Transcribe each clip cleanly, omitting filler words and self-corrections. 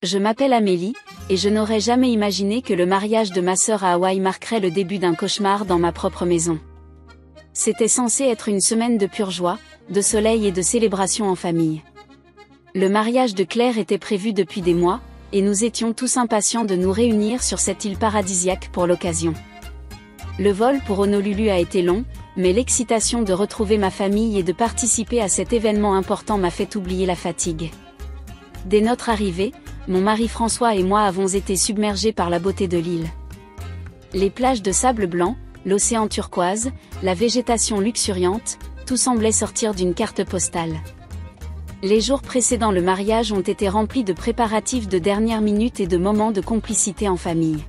Je m'appelle Amélie, et je n'aurais jamais imaginé que le mariage de ma sœur à Hawaï marquerait le début d'un cauchemar dans ma propre maison. C'était censé être une semaine de pure joie, de soleil et de célébration en famille. Le mariage de Claire était prévu depuis des mois, et nous étions tous impatients de nous réunir sur cette île paradisiaque pour l'occasion. Le vol pour Honolulu a été long, mais l'excitation de retrouver ma famille et de participer à cet événement important m'a fait oublier la fatigue. Dès notre arrivée, mon mari François et moi avons été submergés par la beauté de l'île. Les plages de sable blanc, l'océan turquoise, la végétation luxuriante, tout semblait sortir d'une carte postale. Les jours précédant le mariage ont été remplis de préparatifs de dernière minute et de moments de complicité en famille.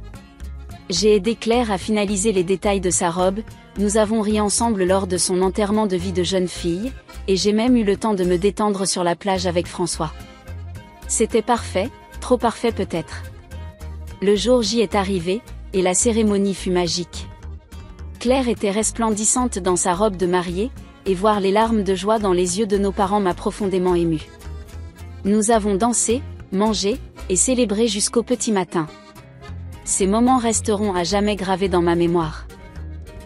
J'ai aidé Claire à finaliser les détails de sa robe, nous avons ri ensemble lors de son enterrement de vie de jeune fille, et j'ai même eu le temps de me détendre sur la plage avec François. C'était parfait, trop parfait peut-être. Le jour J est arrivé, et la cérémonie fut magique. Claire était resplendissante dans sa robe de mariée, et voir les larmes de joie dans les yeux de nos parents m'a profondément émue. Nous avons dansé, mangé, et célébré jusqu'au petit matin. Ces moments resteront à jamais gravés dans ma mémoire.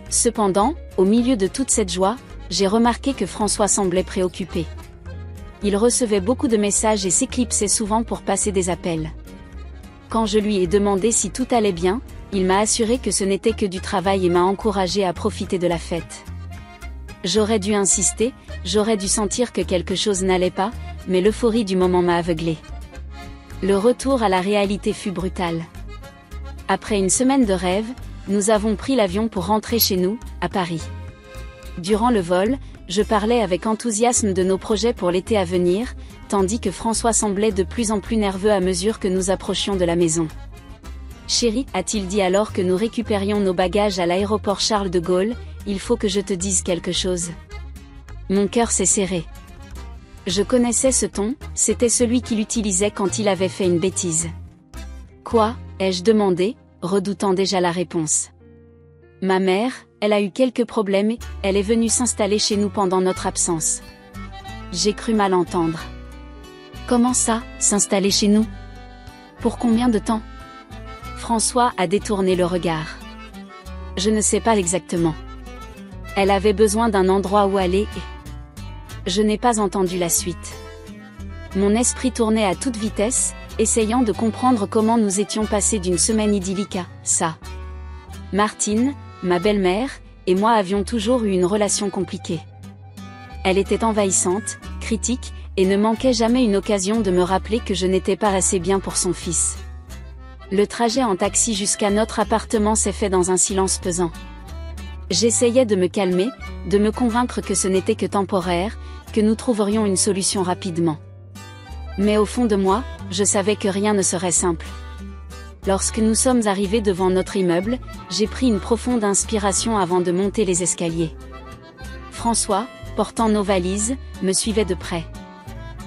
Cependant, au milieu de toute cette joie, j'ai remarqué que François semblait préoccupé. Il recevait beaucoup de messages et s'éclipsait souvent pour passer des appels. Quand je lui ai demandé si tout allait bien, il m'a assuré que ce n'était que du travail et m'a encouragé à profiter de la fête. J'aurais dû insister, j'aurais dû sentir que quelque chose n'allait pas, mais l'euphorie du moment m'a aveuglé. Le retour à la réalité fut brutal. Après une semaine de rêve, nous avons pris l'avion pour rentrer chez nous, à Paris. Durant le vol, je parlais avec enthousiasme de nos projets pour l'été à venir, tandis que François semblait de plus en plus nerveux à mesure que nous approchions de la maison. « Chérie, a-t-il dit alors que nous récupérions nos bagages à l'aéroport Charles de Gaulle, il faut que je te dise quelque chose. » Mon cœur s'est serré. Je connaissais ce ton, c'était celui qu'il utilisait quand il avait fait une bêtise. « Quoi ?» ai-je demandé, redoutant déjà la réponse. « Ma mère, elle a eu quelques problèmes et elle est venue s'installer chez nous pendant notre absence. » J'ai cru mal entendre. « Comment ça, s'installer chez nous? Pour combien de temps ?» François a détourné le regard. « Je ne sais pas exactement. Elle avait besoin d'un endroit où aller et... » Je n'ai pas entendu la suite. Mon esprit tournait à toute vitesse, essayant de comprendre comment nous étions passés d'une semaine idyllique à ça. Martine, ma belle-mère, et moi avions toujours eu une relation compliquée. Elle était envahissante, critique, et ne manquait jamais une occasion de me rappeler que je n'étais pas assez bien pour son fils. Le trajet en taxi jusqu'à notre appartement s'est fait dans un silence pesant. J'essayais de me calmer, de me convaincre que ce n'était que temporaire, que nous trouverions une solution rapidement. Mais au fond de moi, je savais que rien ne serait simple. Lorsque nous sommes arrivés devant notre immeuble, j'ai pris une profonde inspiration avant de monter les escaliers. François, portant nos valises, me suivait de près.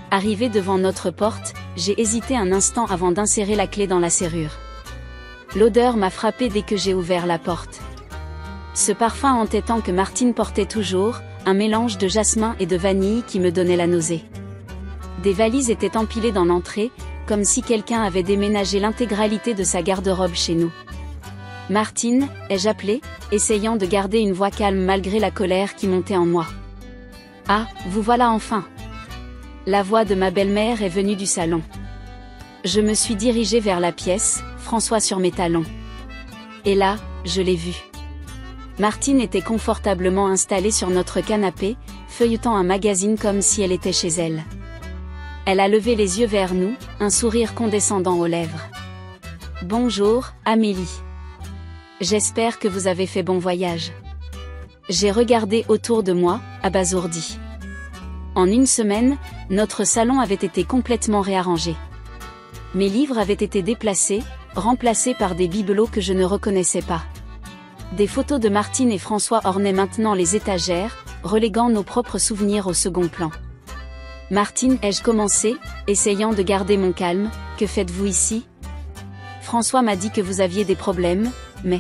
Arrivé devant notre porte, j'ai hésité un instant avant d'insérer la clé dans la serrure. L'odeur m'a frappé dès que j'ai ouvert la porte. Ce parfum entêtant que Martine portait toujours, un mélange de jasmin et de vanille qui me donnait la nausée. Des valises étaient empilées dans l'entrée, comme si quelqu'un avait déménagé l'intégralité de sa garde-robe chez nous. « Martine » ai-je appelé, essayant de garder une voix calme malgré la colère qui montait en moi. « Ah, vous voilà enfin !» La voix de ma belle-mère est venue du salon. Je me suis dirigée vers la pièce, François sur mes talons. Et là, je l'ai vu. Martine était confortablement installée sur notre canapé, feuilletant un magazine comme si elle était chez elle. Elle a levé les yeux vers nous, un sourire condescendant aux lèvres. « Bonjour, Amélie. J'espère que vous avez fait bon voyage. » J'ai regardé autour de moi, abasourdi. En une semaine, notre salon avait été complètement réarrangé. Mes livres avaient été déplacés, remplacés par des bibelots que je ne reconnaissais pas. Des photos de Martine et François ornaient maintenant les étagères, reléguant nos propres souvenirs au second plan. « Martine, ai-je commencé, essayant de garder mon calme, que faites-vous ici? François m'a dit que vous aviez des problèmes, mais... »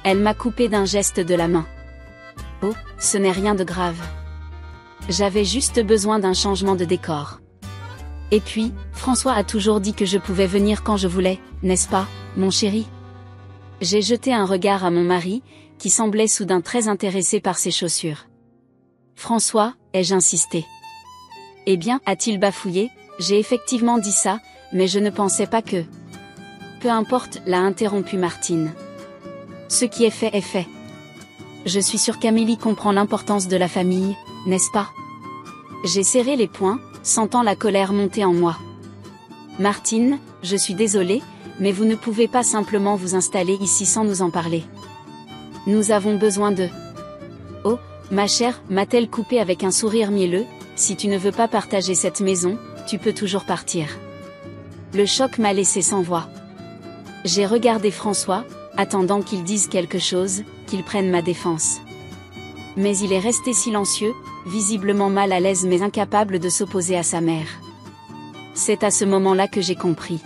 Elle m'a coupé d'un geste de la main. « Oh, ce n'est rien de grave. J'avais juste besoin d'un changement de décor. » Et puis, François a toujours dit que je pouvais venir quand je voulais, n'est-ce pas, mon chéri? J'ai jeté un regard à mon mari, qui semblait soudain très intéressé par ses chaussures. François, ai-je insisté. Eh bien, a-t-il bafouillé, j'ai effectivement dit ça, mais je ne pensais pas que... Peu importe, l'a interrompu Martine. Ce qui est fait est fait. Je suis sûre qu'Amélie comprend l'importance de la famille, n'est-ce pas? J'ai serré les poings, sentant la colère monter en moi. Martine, je suis désolée, mais vous ne pouvez pas simplement vous installer ici sans nous en parler. Nous avons besoin de... Oh, ma chère, m'a-t-elle coupé avec un sourire mielleux, si tu ne veux pas partager cette maison, tu peux toujours partir. Le choc m'a laissé sans voix. J'ai regardé François, attendant qu'il dise quelque chose, qu'il prenne ma défense. Mais il est resté silencieux, visiblement mal à l'aise mais incapable de s'opposer à sa mère. C'est à ce moment-là que j'ai compris.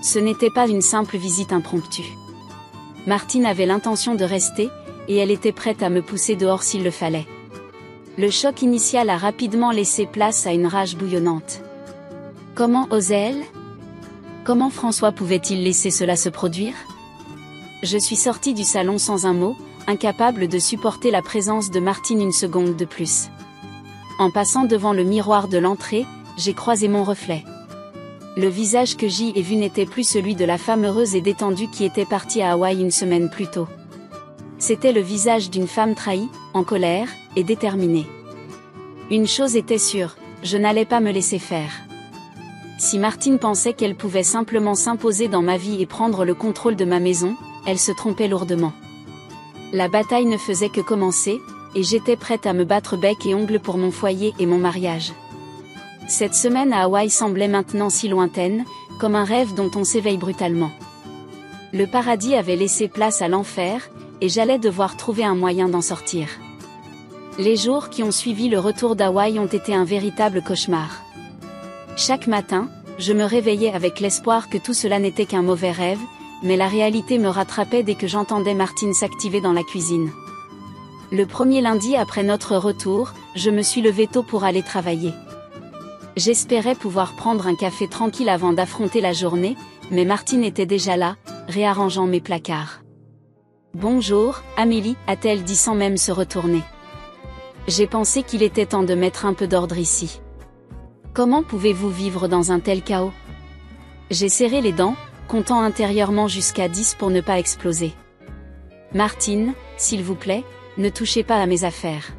Ce n'était pas une simple visite impromptue. Martine avait l'intention de rester, et elle était prête à me pousser dehors s'il le fallait. Le choc initial a rapidement laissé place à une rage bouillonnante. Comment osait-elle? Comment François pouvait-il laisser cela se produire? Je suis sortie du salon sans un mot, incapable de supporter la présence de Martine une seconde de plus. En passant devant le miroir de l'entrée, j'ai croisé mon reflet. Le visage que j'y ai vu n'était plus celui de la femme heureuse et détendue qui était partie à Hawaï une semaine plus tôt. C'était le visage d'une femme trahie, en colère, et déterminée. Une chose était sûre, je n'allais pas me laisser faire. Si Martine pensait qu'elle pouvait simplement s'imposer dans ma vie et prendre le contrôle de ma maison, elle se trompait lourdement. La bataille ne faisait que commencer, et j'étais prête à me battre bec et ongles pour mon foyer et mon mariage. Cette semaine à Hawaï semblait maintenant si lointaine, comme un rêve dont on s'éveille brutalement. Le paradis avait laissé place à l'enfer, et j'allais devoir trouver un moyen d'en sortir. Les jours qui ont suivi le retour d'Hawaï ont été un véritable cauchemar. Chaque matin, je me réveillais avec l'espoir que tout cela n'était qu'un mauvais rêve, mais la réalité me rattrapait dès que j'entendais Martine s'activer dans la cuisine. Le premier lundi après notre retour, je me suis levée tôt pour aller travailler. J'espérais pouvoir prendre un café tranquille avant d'affronter la journée, mais Martine était déjà là, réarrangeant mes placards. « Bonjour, Amélie », a-t-elle dit sans même se retourner. J'ai pensé qu'il était temps de mettre un peu d'ordre ici. Comment pouvez-vous vivre dans un tel chaos? J'ai serré les dents, comptant intérieurement jusqu'à 10 pour ne pas exploser. Martine, s'il vous plaît, ne touchez pas à mes affaires.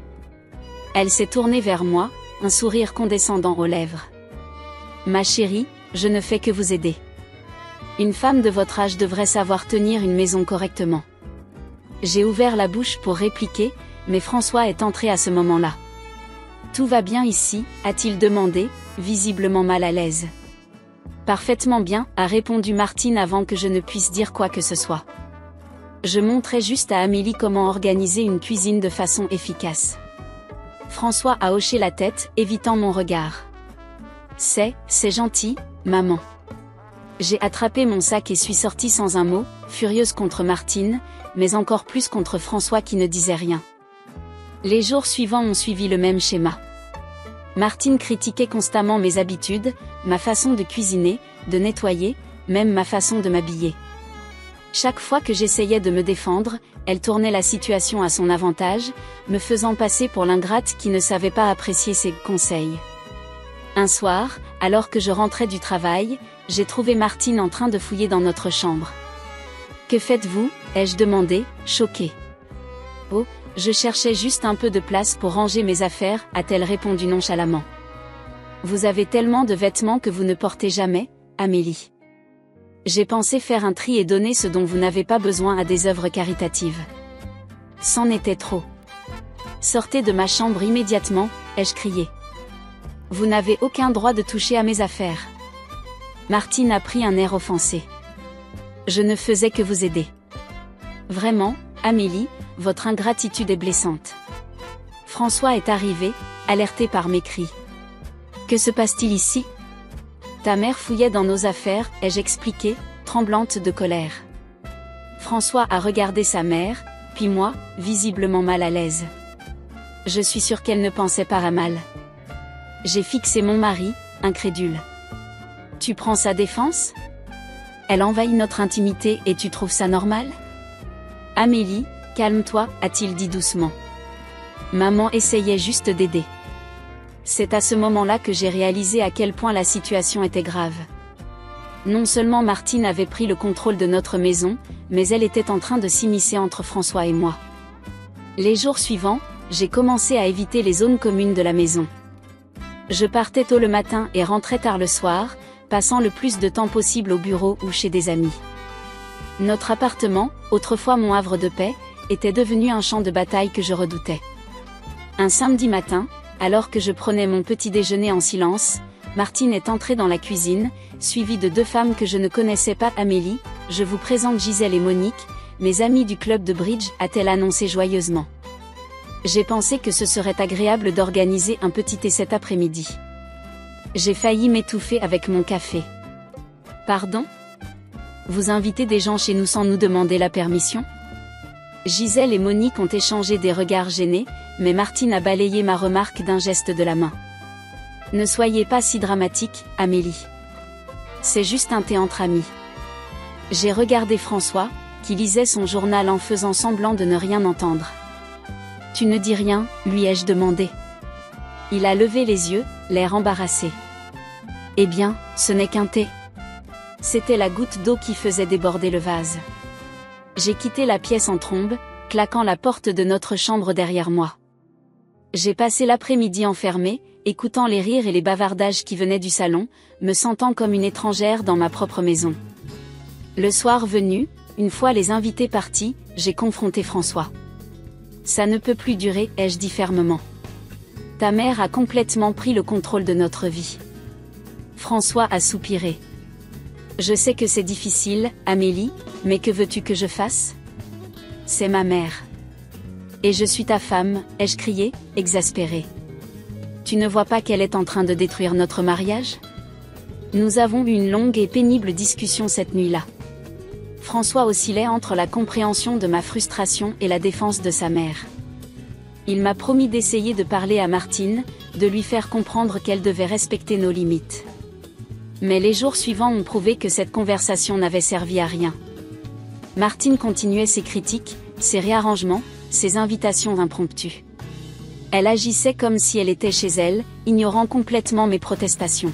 Elle s'est tournée vers moi, un sourire condescendant aux lèvres. Ma chérie, je ne fais que vous aider. Une femme de votre âge devrait savoir tenir une maison correctement. J'ai ouvert la bouche pour répliquer, mais François est entré à ce moment-là. Tout va bien ici, a-t-il demandé, visiblement mal à l'aise. Parfaitement bien, a répondu Martine avant que je ne puisse dire quoi que ce soit. Je montrais juste à Amélie comment organiser une cuisine de façon efficace. François a hoché la tête, évitant mon regard. C'est gentil, maman. J'ai attrapé mon sac et suis sortie sans un mot, furieuse contre Martine, mais encore plus contre François qui ne disait rien. Les jours suivants ont suivi le même schéma. Martine critiquait constamment mes habitudes, ma façon de cuisiner, de nettoyer, même ma façon de m'habiller. Chaque fois que j'essayais de me défendre, elle tournait la situation à son avantage, me faisant passer pour l'ingrate qui ne savait pas apprécier ses conseils. Un soir, alors que je rentrais du travail, j'ai trouvé Martine en train de fouiller dans notre chambre. « Que faites-vous » ai-je demandé, choquée. « Oh, je cherchais juste un peu de place pour ranger mes affaires » a-t-elle répondu nonchalamment. « Vous avez tellement de vêtements que vous ne portez jamais, Amélie. J'ai pensé faire un tri et donner ce dont vous n'avez pas besoin à des œuvres caritatives. » C'en était trop. « Sortez de ma chambre immédiatement » ai-je crié. « Vous n'avez aucun droit de toucher à mes affaires. » Martine a pris un air offensé. « Je ne faisais que vous aider. » Vraiment, Amélie, votre ingratitude est blessante. François est arrivé, alerté par mes cris. Que se passe-t-il ici? Ta mère fouillait dans nos affaires, ai-je expliqué, tremblante de colère. François a regardé sa mère, puis moi, visiblement mal à l'aise. Je suis sûre qu'elle ne pensait pas à mal. J'ai fixé mon mari, incrédule. Tu prends sa défense? Elle envahit notre intimité et tu trouves ça normal? Amélie, calme-toi, a-t-il dit doucement. Maman essayait juste d'aider. C'est à ce moment-là que j'ai réalisé à quel point la situation était grave. Non seulement Martine avait pris le contrôle de notre maison, mais elle était en train de s'immiscer entre François et moi. Les jours suivants, j'ai commencé à éviter les zones communes de la maison. Je partais tôt le matin et rentrais tard le soir, passant le plus de temps possible au bureau ou chez des amis. Notre appartement, autrefois mon havre de paix, était devenu un champ de bataille que je redoutais. Un samedi matin, alors que je prenais mon petit déjeuner en silence, Martine est entrée dans la cuisine, suivie de 2 femmes que je ne connaissais pas. Amélie, je vous présente Gisèle et Monique, mes amies du club de bridge, a-t-elle annoncé joyeusement. J'ai pensé que ce serait agréable d'organiser un petit thé cet après-midi. J'ai failli m'étouffer avec mon café. Pardon? Vous invitez des gens chez nous sans nous demander la permission? Gisèle et Monique ont échangé des regards gênés, mais Martine a balayé ma remarque d'un geste de la main. Ne soyez pas si dramatique, Amélie. C'est juste un thé entre amis. J'ai regardé François, qui lisait son journal en faisant semblant de ne rien entendre. Tu ne dis rien, lui ai-je demandé. Il a levé les yeux, l'air embarrassé. Eh bien, ce n'est qu'un thé. C'était la goutte d'eau qui faisait déborder le vase. J'ai quitté la pièce en trombe, claquant la porte de notre chambre derrière moi. J'ai passé l'après-midi enfermée, écoutant les rires et les bavardages qui venaient du salon, me sentant comme une étrangère dans ma propre maison. Le soir venu, une fois les invités partis, j'ai confronté François. Ça ne peut plus durer, ai-je dit fermement. Ta mère a complètement pris le contrôle de notre vie. François a soupiré. Je sais que c'est difficile, Amélie, mais que veux-tu que je fasse? C'est ma mère. Et je suis ta femme, ai-je crié, exaspérée. Tu ne vois pas qu'elle est en train de détruire notre mariage? Nous avons eu une longue et pénible discussion cette nuit-là. François oscillait entre la compréhension de ma frustration et la défense de sa mère. Il m'a promis d'essayer de parler à Martine, de lui faire comprendre qu'elle devait respecter nos limites. Mais les jours suivants ont prouvé que cette conversation n'avait servi à rien. Martine continuait ses critiques, ses réarrangements, ses invitations impromptues. Elle agissait comme si elle était chez elle, ignorant complètement mes protestations.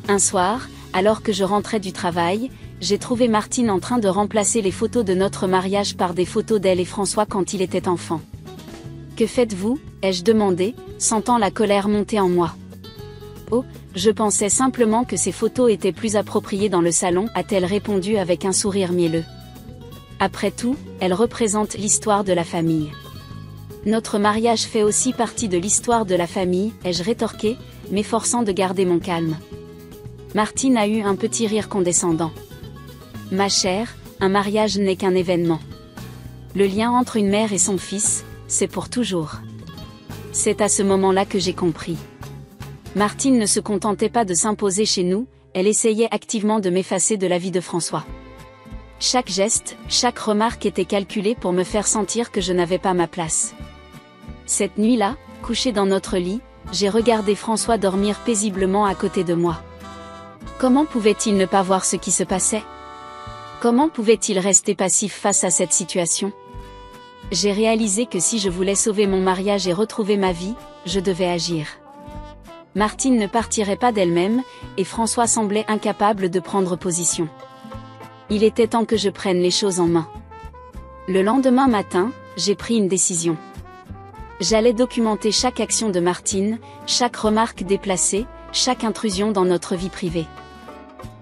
Un soir, alors que je rentrais du travail, j'ai trouvé Martine en train de remplacer les photos de notre mariage par des photos d'elle et François quand il était enfant. « Que faites-vous » ai-je demandé, sentant la colère monter en moi. « Oh, je pensais simplement que ces photos étaient plus appropriées dans le salon » a-t-elle répondu avec un sourire mielleux. Après tout, elles représentent l'histoire de la famille. Notre mariage fait aussi partie de l'histoire de la famille, ai-je rétorqué, m'efforçant de garder mon calme. Martine a eu un petit rire condescendant. Ma chère, un mariage n'est qu'un événement. Le lien entre une mère et son fils, c'est pour toujours. C'est à ce moment-là que j'ai compris. Martine ne se contentait pas de s'imposer chez nous, elle essayait activement de m'effacer de la vie de François. Chaque geste, chaque remarque était calculée pour me faire sentir que je n'avais pas ma place. Cette nuit-là, couché dans notre lit, j'ai regardé François dormir paisiblement à côté de moi. Comment pouvait-il ne pas voir ce qui se passait? Comment pouvait-il rester passif face à cette situation? J'ai réalisé que si je voulais sauver mon mariage et retrouver ma vie, je devais agir. Martine ne partirait pas d'elle-même, et François semblait incapable de prendre position. Il était temps que je prenne les choses en main. Le lendemain matin, j'ai pris une décision. J'allais documenter chaque action de Martine, chaque remarque déplacée, chaque intrusion dans notre vie privée.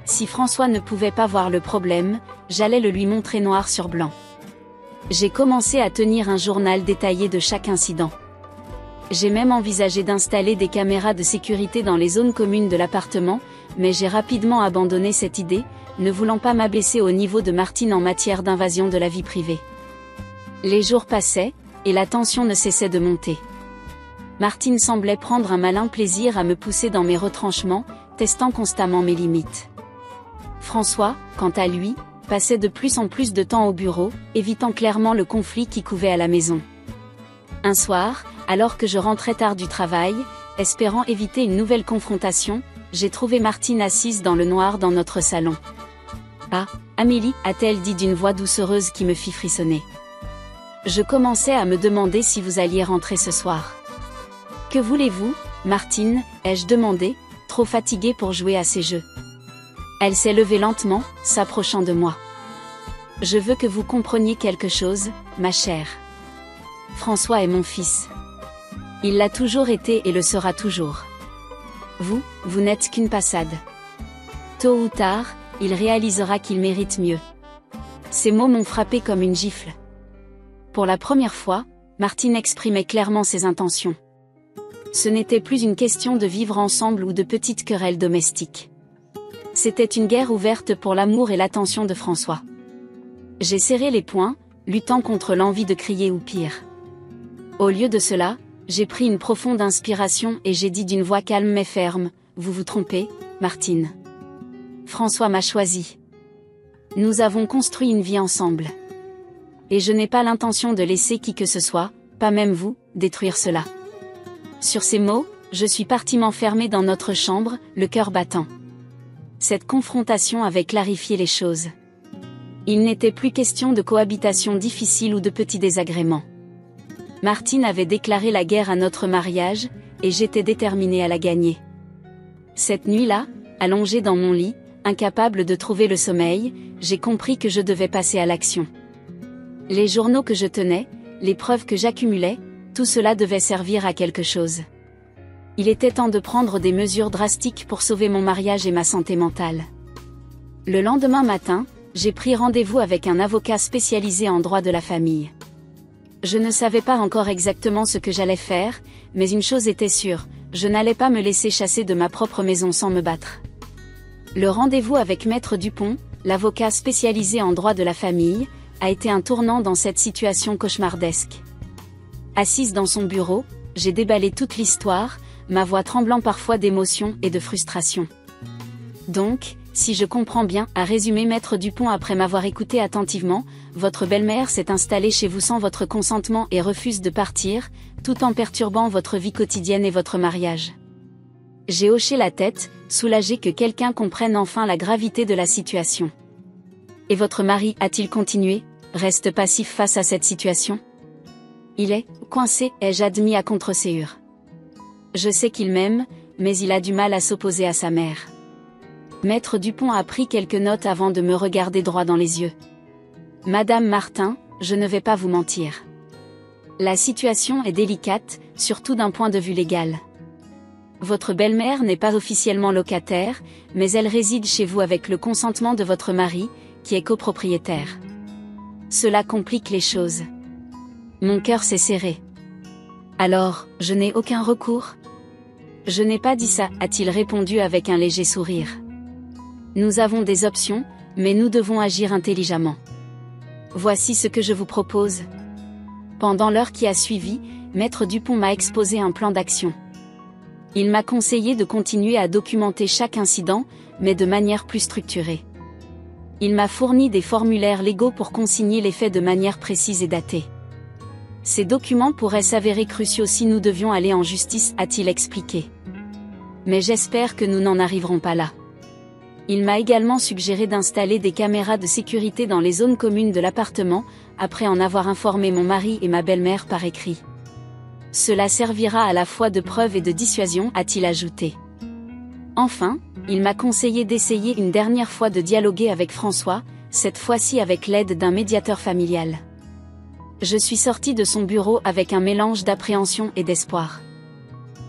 Si François ne pouvait pas voir le problème, j'allais le lui montrer noir sur blanc. J'ai commencé à tenir un journal détaillé de chaque incident. J'ai même envisagé d'installer des caméras de sécurité dans les zones communes de l'appartement, mais j'ai rapidement abandonné cette idée, ne voulant pas m'abaisser au niveau de Martine en matière d'invasion de la vie privée. Les jours passaient, et la tension ne cessait de monter. Martine semblait prendre un malin plaisir à me pousser dans mes retranchements, testant constamment mes limites. François, quant à lui, passait de plus en plus de temps au bureau, évitant clairement le conflit qui couvait à la maison. Un soir, alors que je rentrais tard du travail, espérant éviter une nouvelle confrontation, j'ai trouvé Martine assise dans le noir dans notre salon. « Ah, Amélie » a-t-elle dit d'une voix doucereuse qui me fit frissonner. Je commençais à me demander si vous alliez rentrer ce soir. « Que voulez-vous, Martine » ai-je demandé, trop fatiguée pour jouer à ces jeux. Elle s'est levée lentement, s'approchant de moi. « Je veux que vous compreniez quelque chose, ma chère. François est mon fils. Il l'a toujours été et le sera toujours. Vous n'êtes qu'une passade. Tôt ou tard, il réalisera qu'il mérite mieux. » Ces mots m'ont frappé comme une gifle. Pour la première fois, Martine exprimait clairement ses intentions. Ce n'était plus une question de vivre ensemble ou de petites querelles domestiques. C'était une guerre ouverte pour l'amour et l'attention de François. J'ai serré les poings, luttant contre l'envie de crier ou pire. Au lieu de cela, j'ai pris une profonde inspiration et j'ai dit d'une voix calme mais ferme, « Vous vous trompez, Martine. François m'a choisi. Nous avons construit une vie ensemble. Et je n'ai pas l'intention de laisser qui que ce soit, pas même vous, détruire cela. » Sur ces mots, je suis partie m'enfermer dans notre chambre, le cœur battant. Cette confrontation avait clarifié les choses. Il n'était plus question de cohabitation difficile ou de petits désagréments. Martine avait déclaré la guerre à notre mariage, et j'étais déterminée à la gagner. Cette nuit-là, allongée dans mon lit, incapable de trouver le sommeil, j'ai compris que je devais passer à l'action. Les journaux que je tenais, les preuves que j'accumulais, tout cela devait servir à quelque chose. Il était temps de prendre des mesures drastiques pour sauver mon mariage et ma santé mentale. Le lendemain matin, j'ai pris rendez-vous avec un avocat spécialisé en droit de la famille. Je ne savais pas encore exactement ce que j'allais faire, mais une chose était sûre, je n'allais pas me laisser chasser de ma propre maison sans me battre. Le rendez-vous avec Maître Dupont, l'avocat spécialisé en droit de la famille, a été un tournant dans cette situation cauchemardesque. Assise dans son bureau, j'ai déballé toute l'histoire, ma voix tremblant parfois d'émotion et de frustration. Donc, si je comprends bien, a résumé Maître Dupont après m'avoir écouté attentivement, votre belle-mère s'est installée chez vous sans votre consentement et refuse de partir, tout en perturbant votre vie quotidienne et votre mariage. J'ai hoché la tête, soulagée que quelqu'un comprenne enfin la gravité de la situation. Et votre mari, a-t-il continué, reste passif face à cette situation? Il est coincé, ai-je admis à contre-séhur. Je sais qu'il m'aime, mais il a du mal à s'opposer à sa mère. Maître Dupont a pris quelques notes avant de me regarder droit dans les yeux. Madame Martin, je ne vais pas vous mentir. La situation est délicate, surtout d'un point de vue légal. Votre belle-mère n'est pas officiellement locataire, mais elle réside chez vous avec le consentement de votre mari, qui est copropriétaire. Cela complique les choses. Mon cœur s'est serré. Alors, je n'ai aucun recours? Je n'ai pas dit ça, a-t-il répondu avec un léger sourire. Nous avons des options, mais nous devons agir intelligemment. Voici ce que je vous propose. Pendant l'heure qui a suivi, Maître Dupont m'a exposé un plan d'action. Il m'a conseillé de continuer à documenter chaque incident, mais de manière plus structurée. Il m'a fourni des formulaires légaux pour consigner les faits de manière précise et datée. Ces documents pourraient s'avérer cruciaux si nous devions aller en justice, a-t-il expliqué. Mais j'espère que nous n'en arriverons pas là. Il m'a également suggéré d'installer des caméras de sécurité dans les zones communes de l'appartement, après en avoir informé mon mari et ma belle-mère par écrit. Cela servira à la fois de preuve et de dissuasion, a-t-il ajouté. Enfin, il m'a conseillé d'essayer une dernière fois de dialoguer avec François, cette fois-ci avec l'aide d'un médiateur familial. Je suis sortie de son bureau avec un mélange d'appréhension et d'espoir.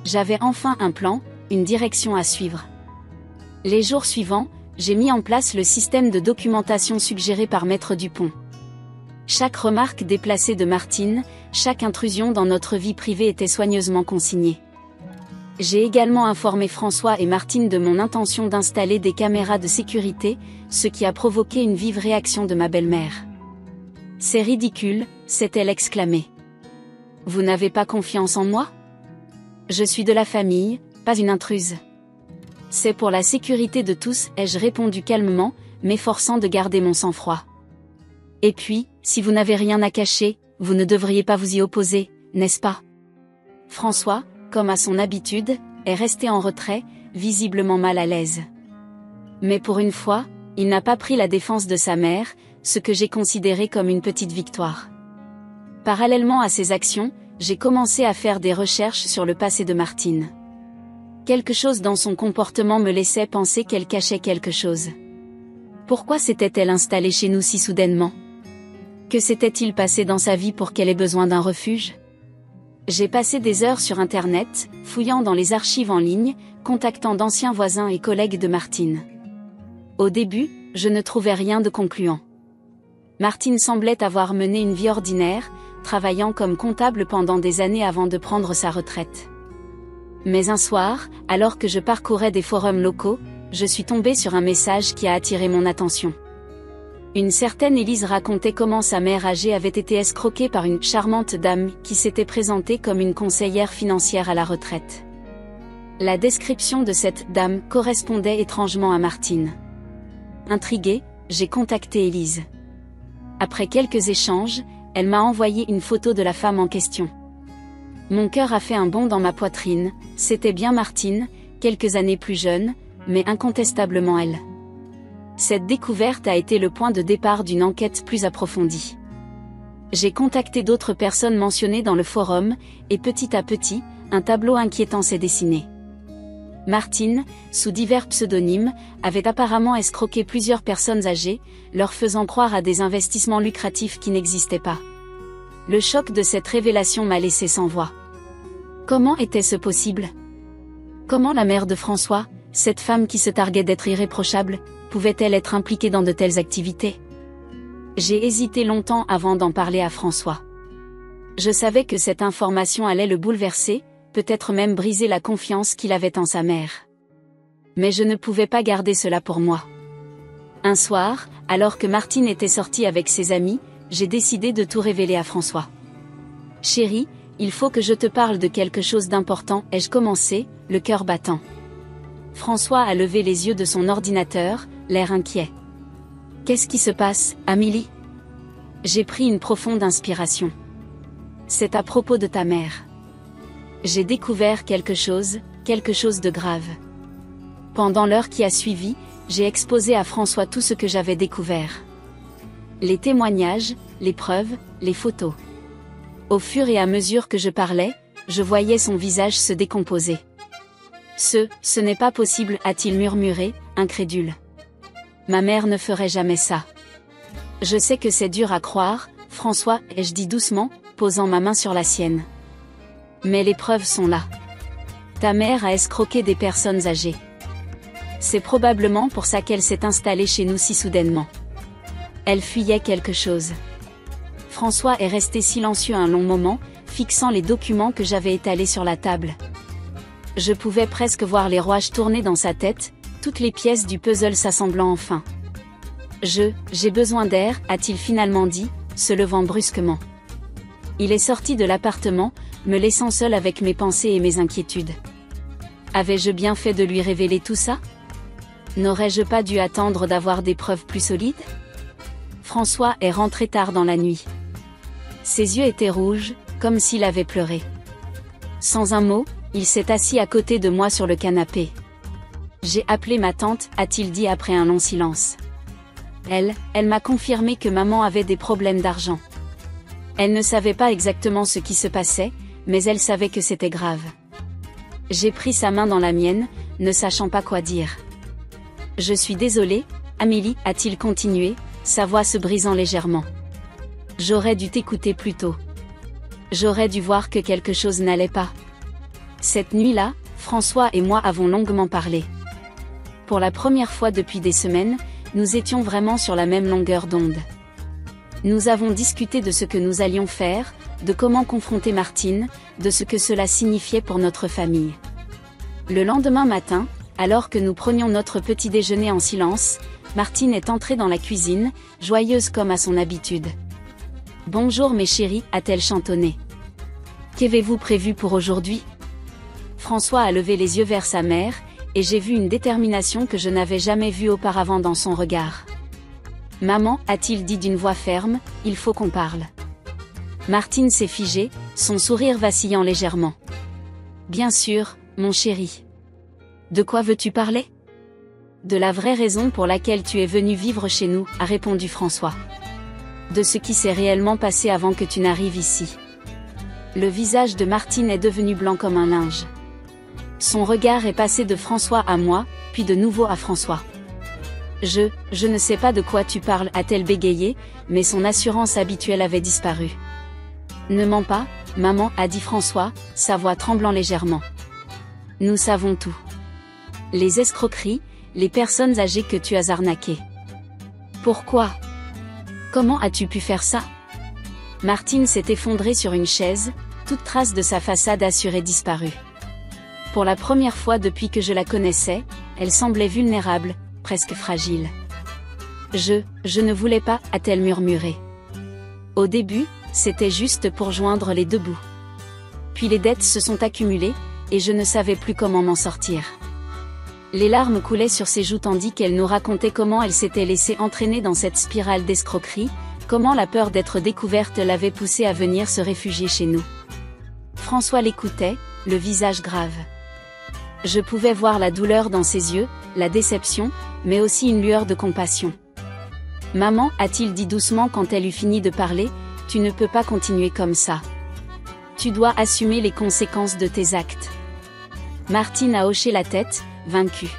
J'avais enfin un plan, une direction à suivre. Les jours suivants, j'ai mis en place le système de documentation suggéré par Maître Dupont. Chaque remarque déplacée de Martine, chaque intrusion dans notre vie privée était soigneusement consignée. J'ai également informé François et Martine de mon intention d'installer des caméras de sécurité, ce qui a provoqué une vive réaction de ma belle-mère. « C'est ridicule », s'est-elle exclamée. « Vous n'avez pas confiance en moi ? Je suis de la famille, pas une intruse. » « C'est pour la sécurité de tous, ai-je répondu calmement, m'efforçant de garder mon sang-froid. Et puis, si vous n'avez rien à cacher, vous ne devriez pas vous y opposer, n'est-ce pas ? François, comme à son habitude, est resté en retrait, visiblement mal à l'aise. Mais pour une fois, il n'a pas pris la défense de sa mère, ce que j'ai considéré comme une petite victoire. Parallèlement à ces actions, j'ai commencé à faire des recherches sur le passé de Martine. Quelque chose dans son comportement me laissait penser qu'elle cachait quelque chose. Pourquoi s'était-elle installée chez nous si soudainement? Que s'était-il passé dans sa vie pour qu'elle ait besoin d'un refuge? J'ai passé des heures sur Internet, fouillant dans les archives en ligne, contactant d'anciens voisins et collègues de Martine. Au début, je ne trouvais rien de concluant. Martine semblait avoir mené une vie ordinaire, travaillant comme comptable pendant des années avant de prendre sa retraite. Mais un soir, alors que je parcourais des forums locaux, je suis tombée sur un message qui a attiré mon attention. Une certaine Élise racontait comment sa mère âgée avait été escroquée par une charmante dame qui s'était présentée comme une conseillère financière à la retraite. La description de cette dame correspondait étrangement à Martine. Intriguée, j'ai contacté Élise. Après quelques échanges, elle m'a envoyé une photo de la femme en question. Mon cœur a fait un bond dans ma poitrine, c'était bien Martine, quelques années plus jeune, mais incontestablement elle. Cette découverte a été le point de départ d'une enquête plus approfondie. J'ai contacté d'autres personnes mentionnées dans le forum, et petit à petit, un tableau inquiétant s'est dessiné. Martine, sous divers pseudonymes, avait apparemment escroqué plusieurs personnes âgées, leur faisant croire à des investissements lucratifs qui n'existaient pas. Le choc de cette révélation m'a laissé sans voix. Comment était-ce possible? Comment la mère de François, cette femme qui se targuait d'être irréprochable, pouvait-elle être impliquée dans de telles activités? J'ai hésité longtemps avant d'en parler à François. Je savais que cette information allait le bouleverser, peut-être même briser la confiance qu'il avait en sa mère. Mais je ne pouvais pas garder cela pour moi. Un soir, alors que Martine était sortie avec ses amis, j'ai décidé de tout révéler à François. « Chérie, il faut que je te parle de quelque chose d'important », ai-je commencé, le cœur battant. François a levé les yeux de son ordinateur, l'air inquiet. « Qu'est-ce qui se passe, Amélie ?» J'ai pris une profonde inspiration. « C'est à propos de ta mère. J'ai découvert quelque chose de grave. » Pendant l'heure qui a suivi, j'ai exposé à François tout ce que j'avais découvert. Les témoignages, les preuves, les photos. Au fur et à mesure que je parlais, je voyais son visage se décomposer. Ce n'est pas possible, a-t-il murmuré, incrédule. Ma mère ne ferait jamais ça. Je sais que c'est dur à croire, François, ai-je dit doucement, posant ma main sur la sienne. Mais les preuves sont là. Ta mère a escroqué des personnes âgées. C'est probablement pour ça qu'elle s'est installée chez nous si soudainement. Elle fuyait quelque chose. François est resté silencieux un long moment, fixant les documents que j'avais étalés sur la table. Je pouvais presque voir les rouages tourner dans sa tête, toutes les pièces du puzzle s'assemblant enfin. J'ai besoin d'air, a-t-il finalement dit, se levant brusquement. Il est sorti de l'appartement, me laissant seul avec mes pensées et mes inquiétudes. Avais-je bien fait de lui révéler tout ça? N'aurais-je pas dû attendre d'avoir des preuves plus solides? François est rentré tard dans la nuit. Ses yeux étaient rouges, comme s'il avait pleuré. Sans un mot, il s'est assis à côté de moi sur le canapé. J'ai appelé ma tante, a-t-il dit après un long silence. Elle m'a confirmé que maman avait des problèmes d'argent. Elle ne savait pas exactement ce qui se passait, mais elle savait que c'était grave. J'ai pris sa main dans la mienne, ne sachant pas quoi dire. Je suis désolée, Amélie, a-t-il continué, sa voix se brisant légèrement. J'aurais dû t'écouter plus tôt. J'aurais dû voir que quelque chose n'allait pas. Cette nuit-là, François et moi avons longuement parlé. Pour la première fois depuis des semaines, nous étions vraiment sur la même longueur d'onde. Nous avons discuté de ce que nous allions faire, de comment confronter Martine, de ce que cela signifiait pour notre famille. Le lendemain matin, alors que nous prenions notre petit déjeuner en silence, Martine est entrée dans la cuisine, joyeuse comme à son habitude. « Bonjour mes chéris », a-t-elle chantonné. « Qu'avez-vous prévu pour aujourd'hui ?» François a levé les yeux vers sa mère, et j'ai vu une détermination que je n'avais jamais vue auparavant dans son regard. « Maman, a-t-il dit d'une voix ferme, il faut qu'on parle. » Martine s'est figée, son sourire vacillant légèrement. « Bien sûr, mon chéri. » De quoi veux-tu parler? De la vraie raison pour laquelle tu es venu vivre chez nous, a répondu François. De ce qui s'est réellement passé avant que tu n'arrives ici. Le visage de Martine est devenu blanc comme un linge. Son regard est passé de François à moi, puis de nouveau à François. Je ne sais pas de quoi tu parles, a-t-elle bégayé, mais son assurance habituelle avait disparu. Ne mens pas, maman, a dit François, sa voix tremblant légèrement. Nous savons tout. Les escroqueries, les personnes âgées que tu as arnaquées. Pourquoi? Comment as-tu pu faire ça? Martine s'est effondrée sur une chaise, toute trace de sa façade assurée disparue. Pour la première fois depuis que je la connaissais, elle semblait vulnérable, presque fragile. Je ne voulais pas, a-t-elle murmuré. Au début, c'était juste pour joindre les deux bouts. Puis les dettes se sont accumulées, et je ne savais plus comment m'en sortir. Les larmes coulaient sur ses joues tandis qu'elle nous racontait comment elle s'était laissée entraîner dans cette spirale d'escroquerie, comment la peur d'être découverte l'avait poussée à venir se réfugier chez nous. François l'écoutait, le visage grave. Je pouvais voir la douleur dans ses yeux, la déception, mais aussi une lueur de compassion. « Maman, a-t-il dit doucement quand elle eut fini de parler, tu ne peux pas continuer comme ça. Tu dois assumer les conséquences de tes actes. » Martine a hoché la tête, vaincue.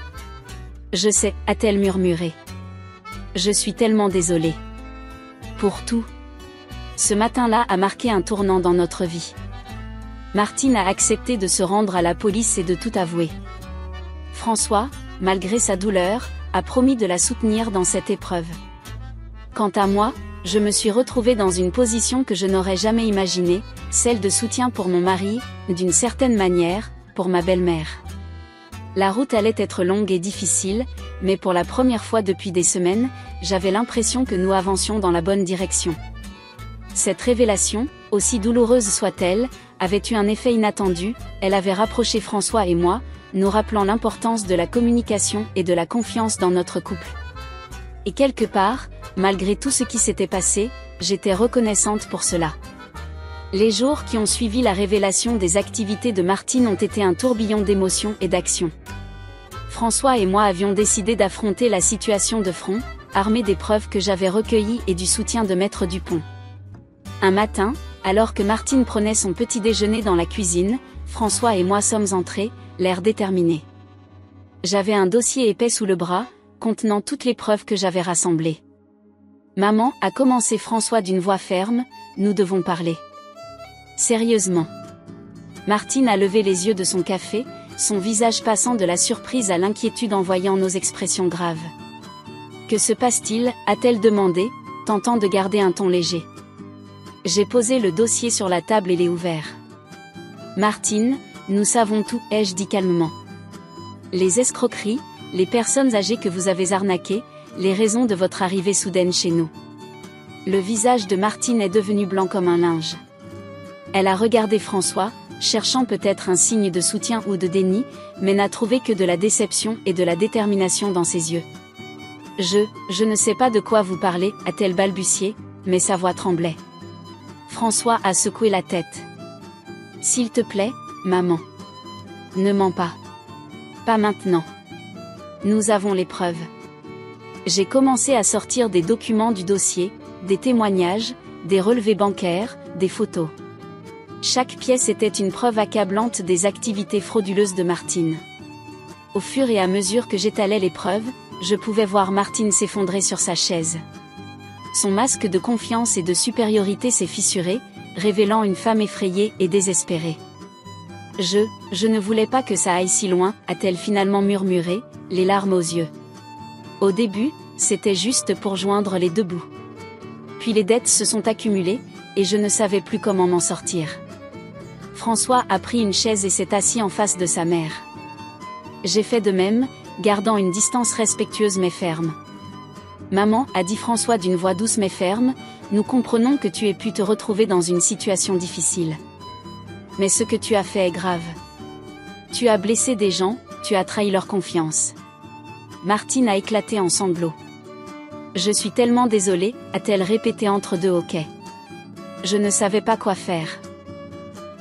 « Je sais, a-t-elle murmuré. Je suis tellement désolée. Pour tout. Ce matin-là a marqué un tournant dans notre vie. Martine a accepté de se rendre à la police et de tout avouer. François, malgré sa douleur, a promis de la soutenir dans cette épreuve. Quant à moi, je me suis retrouvée dans une position que je n'aurais jamais imaginée, celle de soutien pour mon mari, d'une certaine manière, pour ma belle-mère. La route allait être longue et difficile, mais pour la première fois depuis des semaines, j'avais l'impression que nous avancions dans la bonne direction. Cette révélation, aussi douloureuse soit-elle, avait eu un effet inattendu, elle avait rapproché François et moi, nous rappelant l'importance de la communication et de la confiance dans notre couple. Et quelque part, malgré tout ce qui s'était passé, j'étais reconnaissante pour cela. Les jours qui ont suivi la révélation des activités de Martine ont été un tourbillon d'émotions et d'actions. François et moi avions décidé d'affronter la situation de front, armés des preuves que j'avais recueillies et du soutien de Maître Dupont. Un matin, alors que Martine prenait son petit déjeuner dans la cuisine, François et moi sommes entrés, l'air déterminé. J'avais un dossier épais sous le bras, contenant toutes les preuves que j'avais rassemblées. « Maman, » a commencé François d'une voix ferme, « nous devons parler. » Sérieusement. Martine a levé les yeux de son café, son visage passant de la surprise à l'inquiétude en voyant nos expressions graves. « Que se passe-t-il » a-t-elle demandé, tentant de garder un ton léger. J'ai posé le dossier sur la table et l'ai ouvert. « Martine, nous savons tout, ai-je dit calmement. Les escroqueries, les personnes âgées que vous avez arnaquées, les raisons de votre arrivée soudaine chez nous. » Le visage de Martine est devenu blanc comme un linge. Elle a regardé François, cherchant peut-être un signe de soutien ou de déni, mais n'a trouvé que de la déception et de la détermination dans ses yeux. « Je ne sais pas de quoi vous parlez, » a-t-elle balbutié, mais sa voix tremblait. François a secoué la tête. « S'il te plaît, maman. Ne mens pas. Pas maintenant. Nous avons les preuves. » J'ai commencé à sortir des documents du dossier, des témoignages, des relevés bancaires, des photos. Chaque pièce était une preuve accablante des activités frauduleuses de Martine. Au fur et à mesure que j'étalais les preuves, je pouvais voir Martine s'effondrer sur sa chaise. Son masque de confiance et de supériorité s'est fissuré, révélant une femme effrayée et désespérée. « Je ne voulais pas que ça aille si loin », a-t-elle finalement murmuré, les larmes aux yeux. Au début, c'était juste pour joindre les deux bouts. Puis les dettes se sont accumulées, et je ne savais plus comment m'en sortir. François a pris une chaise et s'est assis en face de sa mère. J'ai fait de même, gardant une distance respectueuse mais ferme. « Maman, » a dit François d'une voix douce mais ferme, « nous comprenons que tu aies pu te retrouver dans une situation difficile. Mais ce que tu as fait est grave. Tu as blessé des gens, tu as trahi leur confiance. » Martine a éclaté en sanglots. « Je suis tellement désolée », a-t-elle répété entre deux hoquets. Je ne savais pas quoi faire.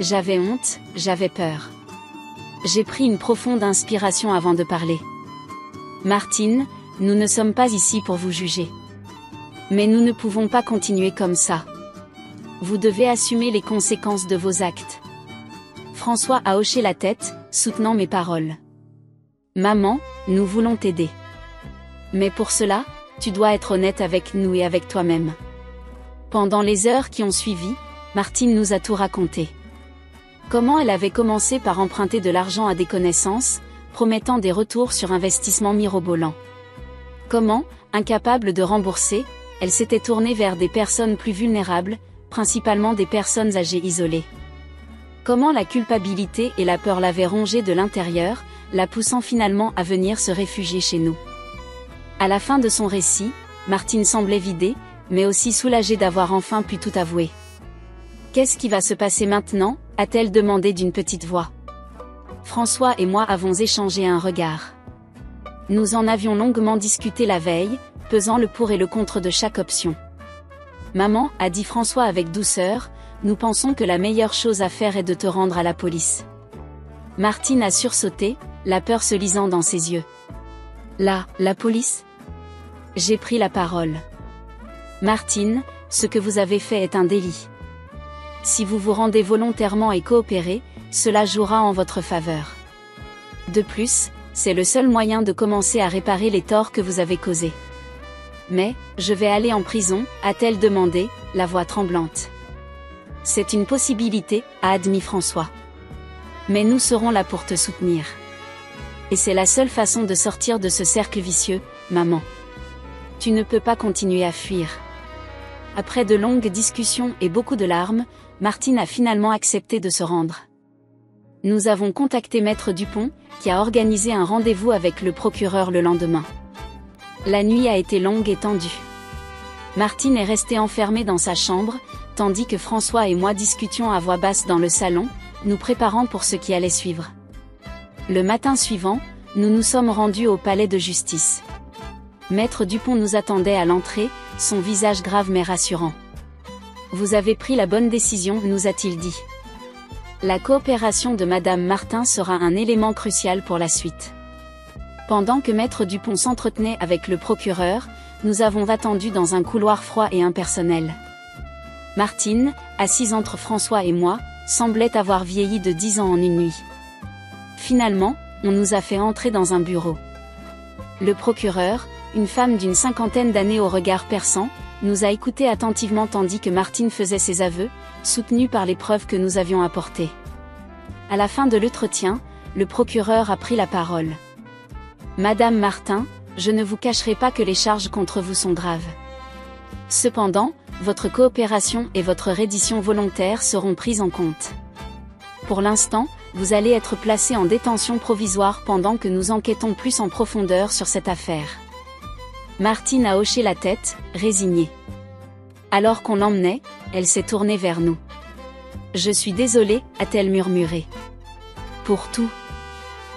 J'avais honte, j'avais peur. J'ai pris une profonde inspiration avant de parler. Martine, nous ne sommes pas ici pour vous juger. Mais nous ne pouvons pas continuer comme ça. Vous devez assumer les conséquences de vos actes. François a hoché la tête, soutenant mes paroles. Maman, nous voulons t'aider. Mais pour cela, tu dois être honnête avec nous et avec toi-même. Pendant les heures qui ont suivi, Martine nous a tout raconté. Comment elle avait commencé par emprunter de l'argent à des connaissances, promettant des retours sur investissement mirobolants. Comment, incapable de rembourser, elle s'était tournée vers des personnes plus vulnérables, principalement des personnes âgées isolées. Comment la culpabilité et la peur l'avaient rongée de l'intérieur, la poussant finalement à venir se réfugier chez nous. À la fin de son récit, Martine semblait vidée, mais aussi soulagée d'avoir enfin pu tout avouer. « Qu'est-ce qui va se passer maintenant ?» a-t-elle demandé d'une petite voix. François et moi avons échangé un regard. Nous en avions longuement discuté la veille, pesant le pour et le contre de chaque option. « Maman, a dit François avec douceur, nous pensons que la meilleure chose à faire est de te rendre à la police. » Martine a sursauté, la peur se lisant dans ses yeux. « La police ?» J'ai pris la parole. « Martine, ce que vous avez fait est un délit. Si vous vous rendez volontairement et coopérez, cela jouera en votre faveur. De plus, c'est le seul moyen de commencer à réparer les torts que vous avez causés. » « Mais, je vais aller en prison ?» a-t-elle demandé, la voix tremblante. « C'est une possibilité, » a admis François. « Mais nous serons là pour te soutenir. Et c'est la seule façon de sortir de ce cercle vicieux, maman. Tu ne peux pas continuer à fuir. » Après de longues discussions et beaucoup de larmes, Martine a finalement accepté de se rendre. Nous avons contacté Maître Dupont, qui a organisé un rendez-vous avec le procureur le lendemain. La nuit a été longue et tendue. Martine est restée enfermée dans sa chambre, tandis que François et moi discutions à voix basse dans le salon, nous préparant pour ce qui allait suivre. Le matin suivant, nous nous sommes rendus au palais de justice. Maître Dupont nous attendait à l'entrée, son visage grave mais rassurant. « Vous avez pris la bonne décision » nous a-t-il dit. La coopération de Madame Martin sera un élément crucial pour la suite. Pendant que Maître Dupont s'entretenait avec le procureur, nous avons attendu dans un couloir froid et impersonnel. Martine, assise entre François et moi, semblait avoir vieilli de 10 ans en une nuit. Finalement, on nous a fait entrer dans un bureau. Le procureur, une femme d'une 50aine d'années au regard perçant, nous a écoutés attentivement tandis que Martine faisait ses aveux, soutenue par les preuves que nous avions apportées. À la fin de l'entretien, le procureur a pris la parole. « Madame Martin, je ne vous cacherai pas que les charges contre vous sont graves. Cependant, votre coopération et votre reddition volontaire seront prises en compte. Pour l'instant, vous allez être placé en détention provisoire pendant que nous enquêtons plus en profondeur sur cette affaire. » Martine a hoché la tête, résignée. Alors qu'on l'emmenait, elle s'est tournée vers nous. « Je suis désolée » a-t-elle murmuré. « Pour tout. »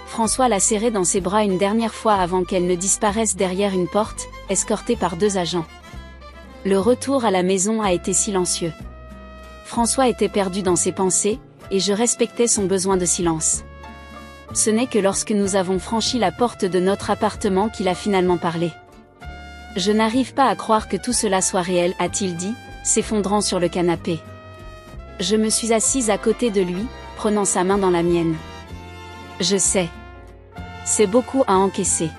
François l'a serrée dans ses bras une dernière fois avant qu'elle ne disparaisse derrière une porte, escortée par 2 agents. Le retour à la maison a été silencieux. François était perdu dans ses pensées, et je respectais son besoin de silence. Ce n'est que lorsque nous avons franchi la porte de notre appartement qu'il a finalement parlé. « Je n'arrive pas à croire que tout cela soit réel » a-t-il dit, s'effondrant sur le canapé. Je me suis assise à côté de lui, prenant sa main dans la mienne. « Je sais. C'est beaucoup à encaisser. »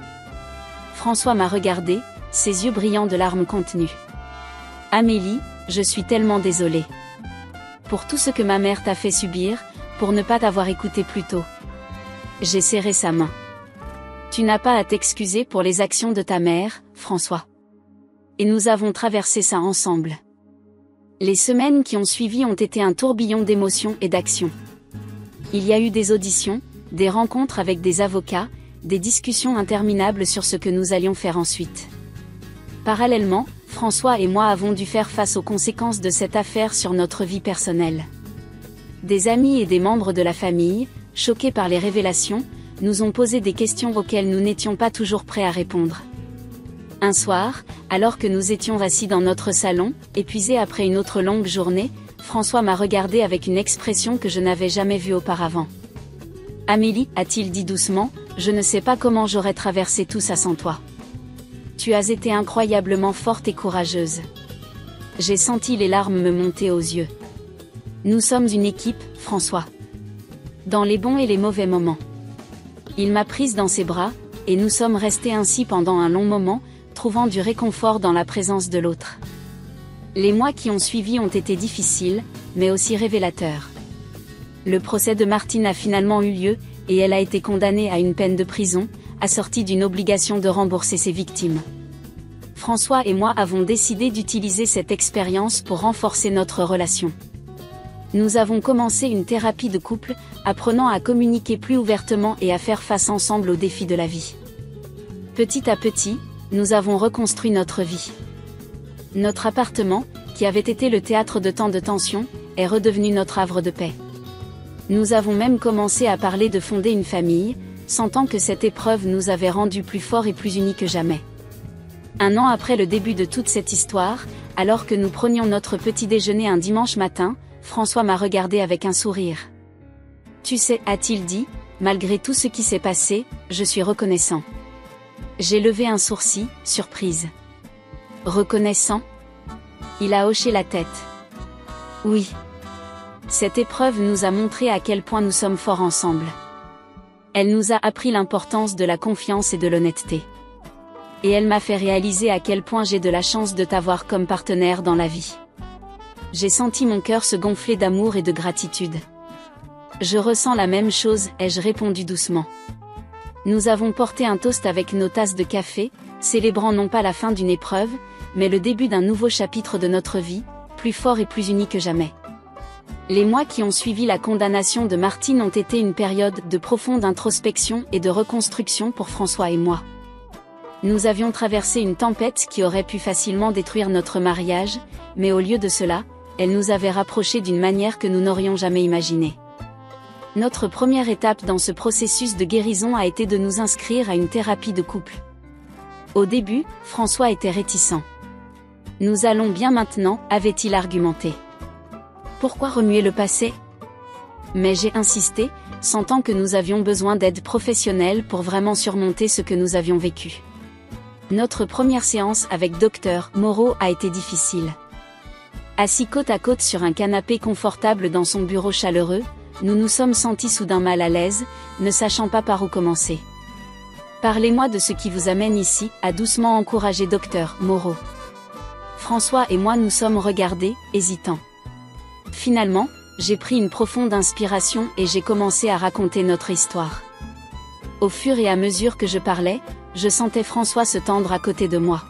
François m'a regardé, ses yeux brillants de larmes contenues. « Amélie, je suis tellement désolée. Pour tout ce que ma mère t'a fait subir, pour ne pas t'avoir écouté plus tôt. » J'ai serré sa main. « Tu n'as pas à t'excuser pour les actions de ta mère, François. » Et nous avons traversé ça ensemble. Les semaines qui ont suivi ont été un tourbillon d'émotions et d'actions. Il y a eu des auditions, des rencontres avec des avocats, des discussions interminables sur ce que nous allions faire ensuite. Parallèlement, François et moi avons dû faire face aux conséquences de cette affaire sur notre vie personnelle. Des amis et des membres de la famille, choqués par les révélations, nous ont posé des questions auxquelles nous n'étions pas toujours prêts à répondre. Un soir, alors que nous étions assis dans notre salon, épuisés après une autre longue journée, François m'a regardé avec une expression que je n'avais jamais vue auparavant. Amélie, a-t-il dit doucement, je ne sais pas comment j'aurais traversé tout ça sans toi. Tu as été incroyablement forte et courageuse. J'ai senti les larmes me monter aux yeux. Nous sommes une équipe, François. Dans les bons et les mauvais moments. Il m'a prise dans ses bras, et nous sommes restés ainsi pendant un long moment, trouvant du réconfort dans la présence de l'autre. Les mois qui ont suivi ont été difficiles, mais aussi révélateurs. Le procès de Martine a finalement eu lieu, et elle a été condamnée à une peine de prison, assortie d'une obligation de rembourser ses victimes. François et moi avons décidé d'utiliser cette expérience pour renforcer notre relation. Nous avons commencé une thérapie de couple, apprenant à communiquer plus ouvertement et à faire face ensemble aux défis de la vie. Petit à petit, nous avons reconstruit notre vie. Notre appartement, qui avait été le théâtre de tant de tensions, est redevenu notre havre de paix. Nous avons même commencé à parler de fonder une famille, sentant que cette épreuve nous avait rendus plus forts et plus unis que jamais. Un an après le début de toute cette histoire, alors que nous prenions notre petit déjeuner un dimanche matin, François m'a regardé avec un sourire. Tu sais, a-t-il dit, malgré tout ce qui s'est passé, je suis reconnaissant. J'ai levé un sourcil, surprise. Reconnaissant? Il a hoché la tête. Oui. Cette épreuve nous a montré à quel point nous sommes forts ensemble. Elle nous a appris l'importance de la confiance et de l'honnêteté. Et elle m'a fait réaliser à quel point j'ai de la chance de t'avoir comme partenaire dans la vie. J'ai senti mon cœur se gonfler d'amour et de gratitude. Je ressens la même chose, ai-je répondu doucement. Nous avons porté un toast avec nos tasses de café, célébrant non pas la fin d'une épreuve, mais le début d'un nouveau chapitre de notre vie, plus fort et plus uni que jamais. Les mois qui ont suivi la condamnation de Martine ont été une période de profonde introspection et de reconstruction pour François et moi. Nous avions traversé une tempête qui aurait pu facilement détruire notre mariage, mais au lieu de cela, elle nous avait rapprochés d'une manière que nous n'aurions jamais imaginée. Notre première étape dans ce processus de guérison a été de nous inscrire à une thérapie de couple. Au début, François était réticent. Nous allons bien maintenant, avait-il argumenté. Pourquoi remuer le passé? Mais j'ai insisté, sentant que nous avions besoin d'aide professionnelle pour vraiment surmonter ce que nous avions vécu. Notre première séance avec Dr Moreau a été difficile. Assis côte à côte sur un canapé confortable dans son bureau chaleureux, nous nous sommes sentis soudain mal à l'aise, ne sachant pas par où commencer. Parlez-moi de ce qui vous amène ici, a doucement encouragé Dr Moreau. François et moi nous sommes regardés, hésitants. Finalement, j'ai pris une profonde inspiration et j'ai commencé à raconter notre histoire. Au fur et à mesure que je parlais, je sentais François se tendre à côté de moi.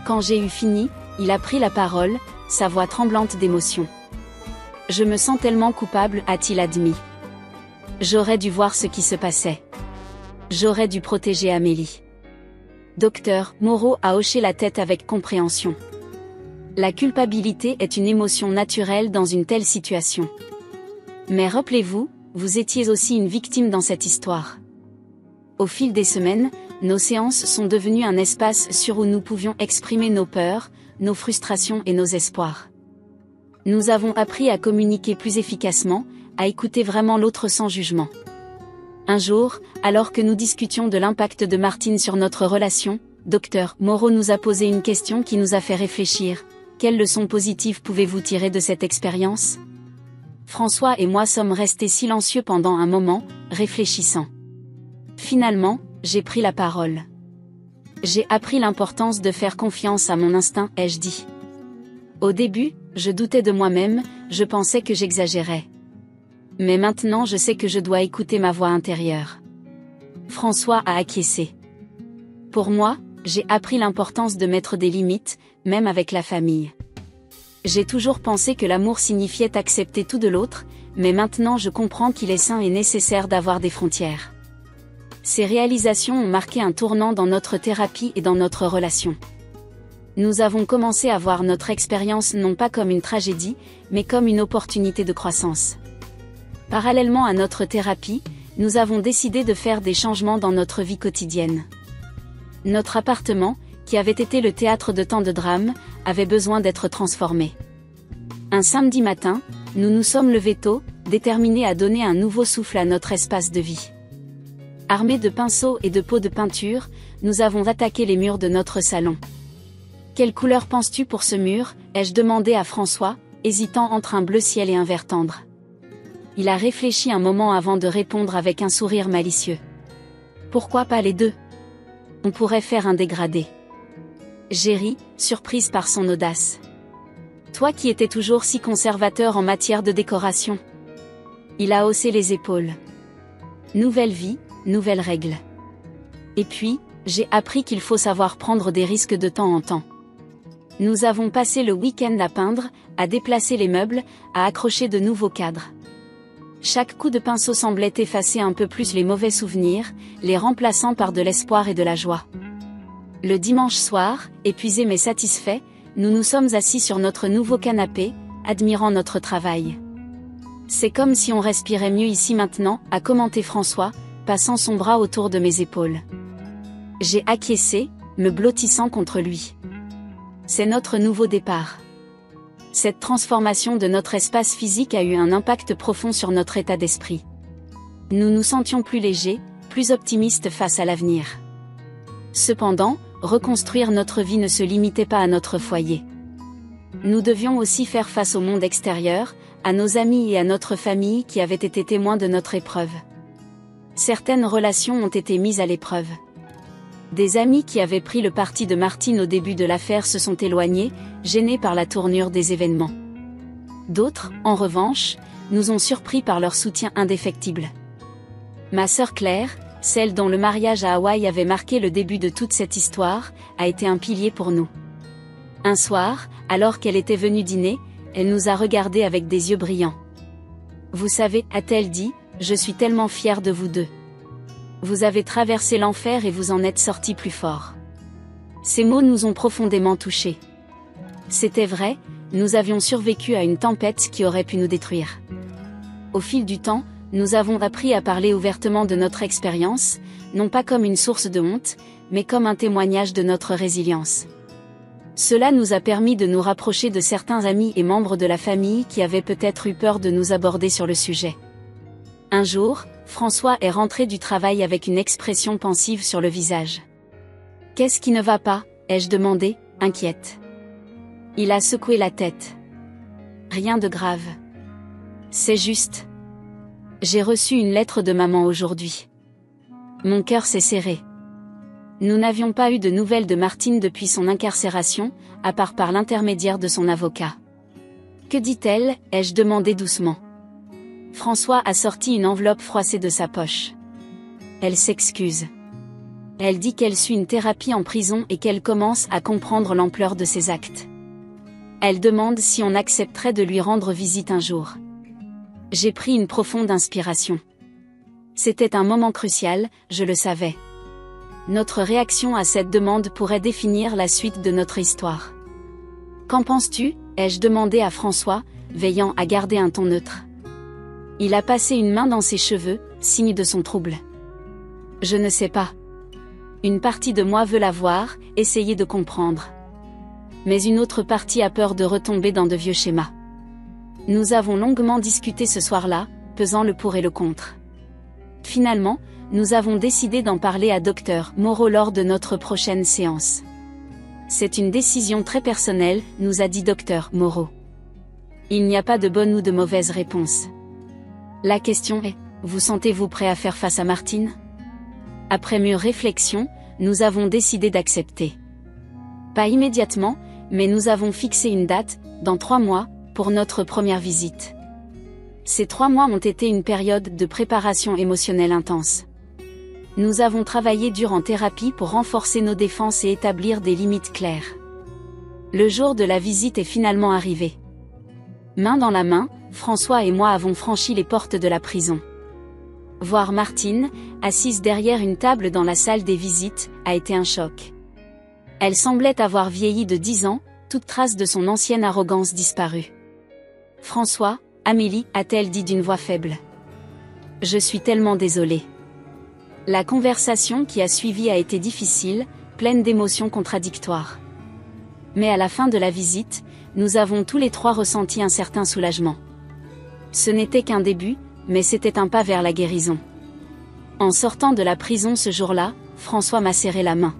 Quand j'ai eu fini, il a pris la parole, sa voix tremblante d'émotion. Je me sens tellement coupable, a-t-il admis. J'aurais dû voir ce qui se passait. J'aurais dû protéger Amélie. Dr Moreau a hoché la tête avec compréhension. La culpabilité est une émotion naturelle dans une telle situation. Mais rappelez-vous, vous étiez aussi une victime dans cette histoire. Au fil des semaines, nos séances sont devenues un espace sûr où nous pouvions exprimer nos peurs, nos frustrations et nos espoirs. Nous avons appris à communiquer plus efficacement, à écouter vraiment l'autre sans jugement. Un jour, alors que nous discutions de l'impact de Martine sur notre relation, Dr Moreau nous a posé une question qui nous a fait réfléchir. Quelles leçons positives pouvez-vous tirer de cette expérience? François et moi sommes restés silencieux pendant un moment, réfléchissant. Finalement, j'ai pris la parole. J'ai appris l'importance de faire confiance à mon instinct, ai-je dit. Au début, je doutais de moi-même, je pensais que j'exagérais. Mais maintenant je sais que je dois écouter ma voix intérieure. François a acquiescé. Pour moi, j'ai appris l'importance de mettre des limites, même avec la famille. J'ai toujours pensé que l'amour signifiait accepter tout de l'autre, mais maintenant je comprends qu'il est sain et nécessaire d'avoir des frontières. Ces réalisations ont marqué un tournant dans notre thérapie et dans notre relation. Nous avons commencé à voir notre expérience non pas comme une tragédie, mais comme une opportunité de croissance. Parallèlement à notre thérapie, nous avons décidé de faire des changements dans notre vie quotidienne. Notre appartement, qui avait été le théâtre de tant de drames, avait besoin d'être transformé. Un samedi matin, nous nous sommes levés tôt, déterminés à donner un nouveau souffle à notre espace de vie. Armés de pinceaux et de pots de peinture, nous avons attaqué les murs de notre salon. Quelle couleur penses-tu pour ce mur? Ai-je demandé à François, hésitant entre un bleu ciel et un vert tendre. Il a réfléchi un moment avant de répondre avec un sourire malicieux. Pourquoi pas les deux? On pourrait faire un dégradé. J'ai ri, surprise par son audace. Toi qui étais toujours si conservateur en matière de décoration. Il a haussé les épaules. Nouvelle vie, nouvelles règles. Et puis, j'ai appris qu'il faut savoir prendre des risques de temps en temps. Nous avons passé le week-end à peindre, à déplacer les meubles, à accrocher de nouveaux cadres. Chaque coup de pinceau semblait effacer un peu plus les mauvais souvenirs, les remplaçant par de l'espoir et de la joie. Le dimanche soir, épuisés mais satisfaits, nous nous sommes assis sur notre nouveau canapé, admirant notre travail. C'est comme si on respirait mieux ici maintenant, a commenté François, passant son bras autour de mes épaules. J'ai acquiescé, me blottissant contre lui. C'est notre nouveau départ. Cette transformation de notre espace physique a eu un impact profond sur notre état d'esprit. Nous nous sentions plus légers, plus optimistes face à l'avenir. Cependant, reconstruire notre vie ne se limitait pas à notre foyer. Nous devions aussi faire face au monde extérieur, à nos amis et à notre famille qui avaient été témoins de notre épreuve. Certaines relations ont été mises à l'épreuve. Des amis qui avaient pris le parti de Martine au début de l'affaire se sont éloignés, gênés par la tournure des événements. D'autres, en revanche, nous ont surpris par leur soutien indéfectible. Ma sœur Claire, celle dont le mariage à Hawaï avait marqué le début de toute cette histoire, a été un pilier pour nous. Un soir, alors qu'elle était venue dîner, elle nous a regardés avec des yeux brillants. « Vous savez, a-t-elle dit, je suis tellement fière de vous deux. Vous avez traversé l'enfer et vous en êtes sortis plus forts. » Ces mots nous ont profondément touchés. C'était vrai, nous avions survécu à une tempête qui aurait pu nous détruire. Au fil du temps, nous avons appris à parler ouvertement de notre expérience, non pas comme une source de honte, mais comme un témoignage de notre résilience. Cela nous a permis de nous rapprocher de certains amis et membres de la famille qui avaient peut-être eu peur de nous aborder sur le sujet. Un jour, François est rentré du travail avec une expression pensive sur le visage. « Qu'est-ce qui ne va pas ?» ai-je demandé, inquiète. Il a secoué la tête. « Rien de grave. C'est juste. J'ai reçu une lettre de maman aujourd'hui. Mon cœur s'est serré. Nous n'avions pas eu de nouvelles de Martine depuis son incarcération, à part par l'intermédiaire de son avocat. « Que dit-elle » ai-je demandé doucement. François a sorti une enveloppe froissée de sa poche. Elle s'excuse. Elle dit qu'elle suit une thérapie en prison et qu'elle commence à comprendre l'ampleur de ses actes. Elle demande si on accepterait de lui rendre visite un jour. J'ai pris une profonde inspiration. C'était un moment crucial, je le savais. Notre réaction à cette demande pourrait définir la suite de notre histoire. « Qu'en penses-tu » ai-je demandé à François, veillant à garder un ton neutre. Il a passé une main dans ses cheveux, signe de son trouble. « Je ne sais pas. Une partie de moi veut la voir, essayer de comprendre. Mais une autre partie a peur de retomber dans de vieux schémas. » Nous avons longuement discuté ce soir-là, pesant le pour et le contre. Finalement, nous avons décidé d'en parler à Dr Moreau lors de notre prochaine séance. C'est une décision très personnelle, nous a dit Dr Moreau. Il n'y a pas de bonne ou de mauvaise réponse. La question est, vous sentez-vous prêt à faire face à Martine? Après mûre réflexion, nous avons décidé d'accepter. Pas immédiatement, mais nous avons fixé une date, dans 3 mois, pour notre première visite. Ces 3 mois ont été une période de préparation émotionnelle intense. Nous avons travaillé dur en thérapie pour renforcer nos défenses et établir des limites claires. Le jour de la visite est finalement arrivé. Main dans la main, François et moi avons franchi les portes de la prison. Voir Martine, assise derrière une table dans la salle des visites, a été un choc. Elle semblait avoir vieilli de 10 ans, toute trace de son ancienne arrogance disparue. « François, Amélie » a-t-elle dit d'une voix faible. « Je suis tellement désolée. » La conversation qui a suivi a été difficile, pleine d'émotions contradictoires. Mais à la fin de la visite, nous avons tous les 3 ressenti un certain soulagement. Ce n'était qu'un début, mais c'était un pas vers la guérison. En sortant de la prison ce jour-là, François m'a serré la main.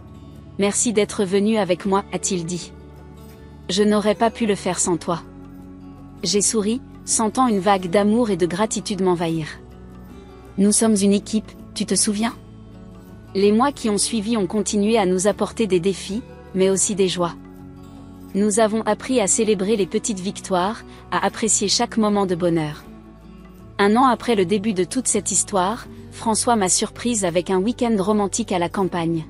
« Merci d'être venu avec moi », a-t-il dit. « Je n'aurais pas pu le faire sans toi. » J'ai souri, sentant une vague d'amour et de gratitude m'envahir. Nous sommes une équipe, tu te souviens? Les mois qui ont suivi ont continué à nous apporter des défis, mais aussi des joies. Nous avons appris à célébrer les petites victoires, à apprécier chaque moment de bonheur. Un an après le début de toute cette histoire, François m'a surprise avec un week-end romantique à la campagne.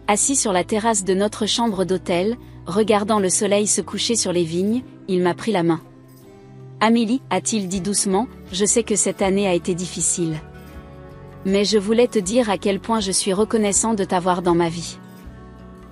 Assis sur la terrasse de notre chambre d'hôtel, regardant le soleil se coucher sur les vignes, il m'a pris la main. « Amélie », a-t-il dit doucement, « je sais que cette année a été difficile. Mais je voulais te dire à quel point je suis reconnaissant de t'avoir dans ma vie.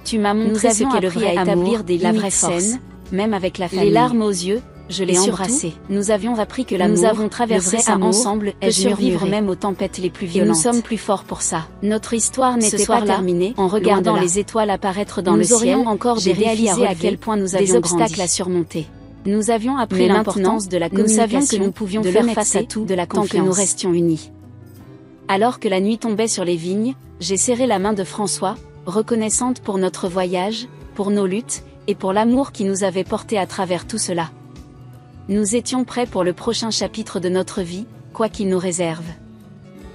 Tu m'as montré ce qu'est le vrai amour, établir des limites saines, même avec la famille. » Les larmes aux yeux, je l'ai embrassé. Nous avions appris que l'amour, nous avons traversé ça ensemble, et survivre même aux tempêtes les plus violentes. Et nous sommes plus forts pour ça. Notre histoire n'était pas terminée. En regardant les étoiles apparaître dans le ciel, encore j'ai réalisé à quel point nous avions des obstacles à surmonter. Nous avions appris l'importance de la communication. Nous savions que nous pouvions faire face à tout, de la confiance, tant que nous restions unis. Alors que la nuit tombait sur les vignes, j'ai serré la main de François, reconnaissante pour notre voyage, pour nos luttes, et pour l'amour qui nous avait portés à travers tout cela. Nous étions prêts pour le prochain chapitre de notre vie, quoi qu'il nous réserve.